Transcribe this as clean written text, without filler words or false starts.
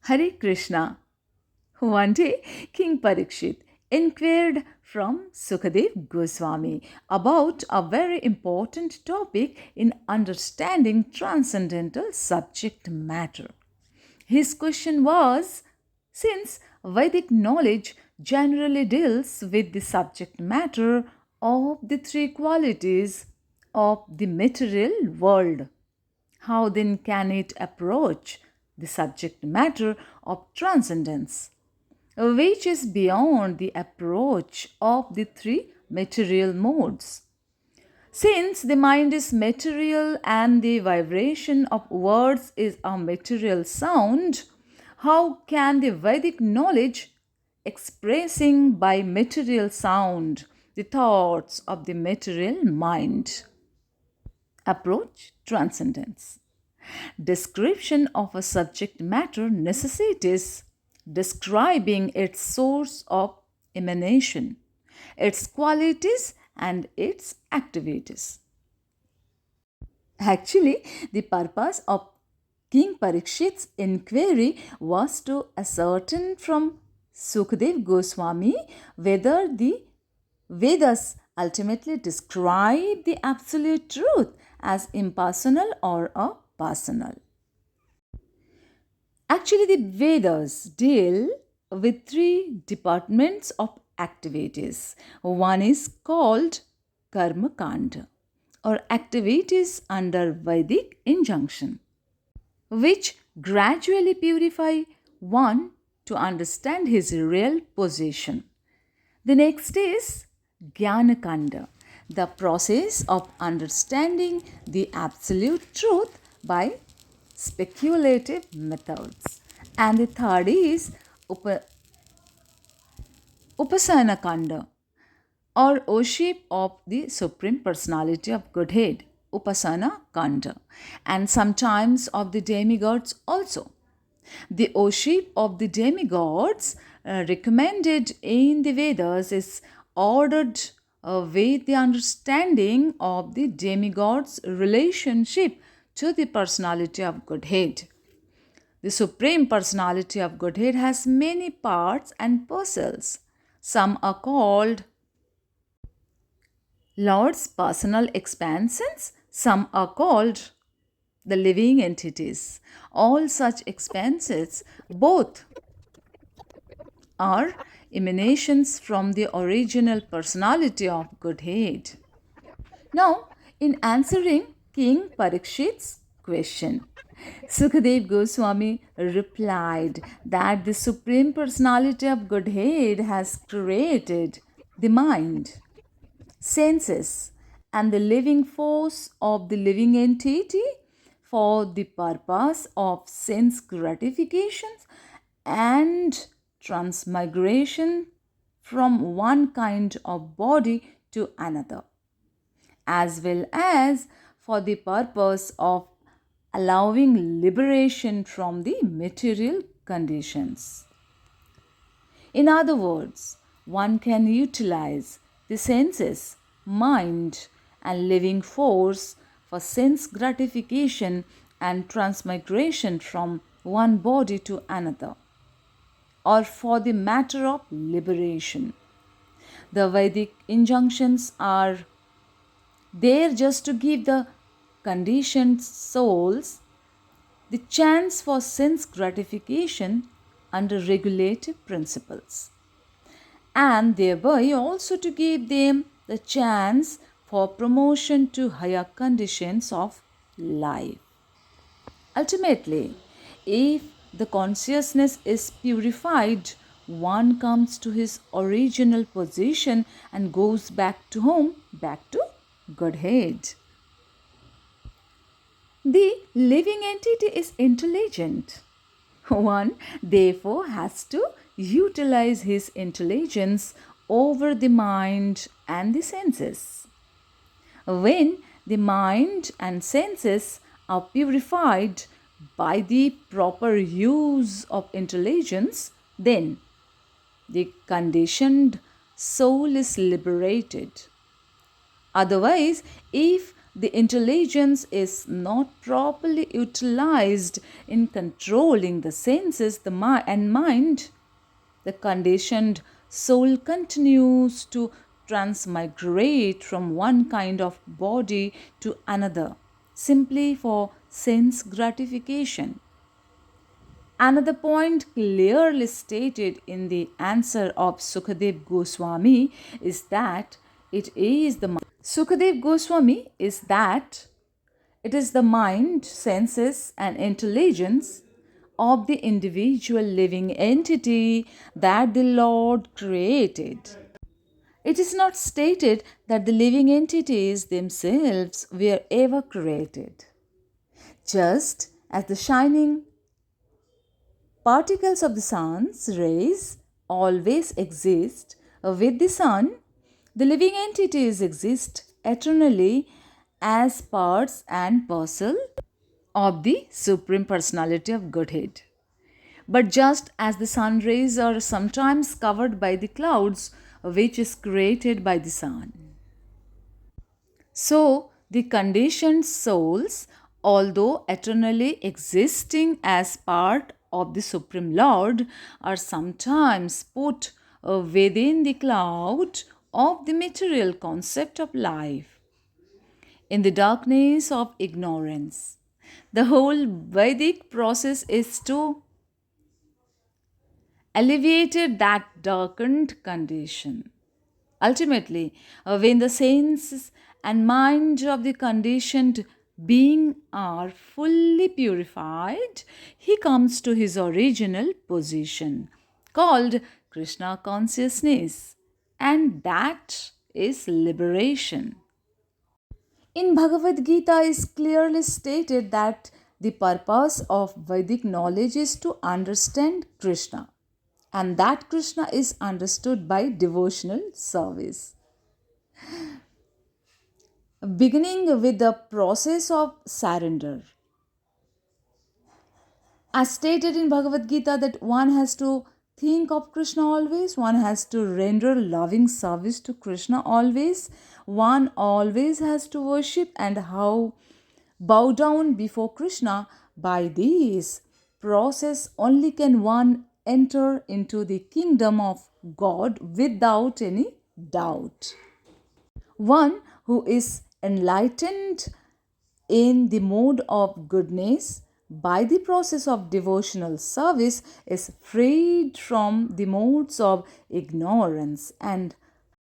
Hare Krishna. One day, King Parikshit inquired from Sukhadev Goswami about a very important topic in understanding transcendental subject matter. His question was, since Vedic knowledge generally deals with the subject matter of the three qualities of the material world, how then can it approach the subject matter of transcendence, which is beyond the approach of the three material modes? Since the mind is material and the vibration of words is a material sound, how can the Vedic knowledge expressing by material sound the thoughts of the material mind approach transcendence? Description of a subject matter necessitates describing its source of emanation, its qualities, and its activities. Actually, the purpose of King Parikshit's inquiry was to ascertain from Sukhadev Goswami whether the Vedas ultimately describe the absolute truth as impersonal or a personal. Actually, the Vedas deal with three departments of activities. One is called Karma Kanda, or activities under Vedic injunction, which gradually purify one to understand his real position. The next is Jnana Kanda, the process of understanding the absolute truth by speculative methods. And the third is Upasana Kanda, or worship of the Supreme Personality of Godhead, Upasana Kanda, and sometimes of the demigods also. The worship of the demigods recommended in the Vedas is ordered with the understanding of the demigod's relationship to the personality of Godhead. The Supreme Personality of Godhead has many parts and parcels. Some are called Lord's personal expansions, some are called the living entities. All such expanses, both are emanations from the original personality of Godhead. Now, in answering King Parikshit's question, Sukhadev Goswami replied that the Supreme Personality of Godhead has created the mind, senses, and the living force of the living entity for the purpose of sense gratifications and transmigration from one kind of body to another, as well as for the purpose of allowing liberation from the material conditions. In other words, one can utilize the senses, mind, and living force for sense gratification and transmigration from one body to another, or for the matter of liberation. The Vedic injunctions are there just to give the conditioned souls the chance for sense gratification under regulative principles, and thereby also to give them the chance for promotion to higher conditions of life. Ultimately, if the consciousness is purified, one comes to his original position and goes back to home, back to Godhead. The living entity is intelligent. One, therefore, has to utilize his intelligence over the mind and the senses. When the mind and senses are purified by the proper use of intelligence, then the conditioned soul is liberated. Otherwise, if the intelligence is not properly utilized in controlling the senses and mind, the conditioned soul continues to transmigrate from one kind of body to another simply for sense gratification. Another point clearly stated in the answer of Sukhadev Goswami is that Sukhadev Goswami is that it is the mind, senses, and intelligence of the individual living entity that the Lord created. It is not stated that the living entities themselves were ever created. Just as the shining particles of the sun's rays always exist with the sun, the living entities exist eternally as parts and parcel of the Supreme Personality of Godhead. But just as the sun rays are sometimes covered by the clouds, which is created by the sun, so the conditioned souls, although eternally existing as part of the Supreme Lord, are sometimes put within the cloud of the material concept of life in the darkness of ignorance. The whole Vedic process is to alleviate that darkened condition. Ultimately, when the senses and mind of the conditioned being are fully purified, he comes to his original position, called Krishna consciousness, and that is liberation. In Bhagavad Gita is clearly stated that the purpose of Vedic knowledge is to understand Krishna, and that Krishna is understood by devotional service. Beginning with the process of surrender. As stated in Bhagavad Gita, that one has to think of Krishna always, one has to render loving service to Krishna always, one always has to worship and how bow down before Krishna. By this process only can one enter into the kingdom of God without any doubt. One who is enlightened in the mode of goodness by the process of devotional service is freed from the modes of ignorance and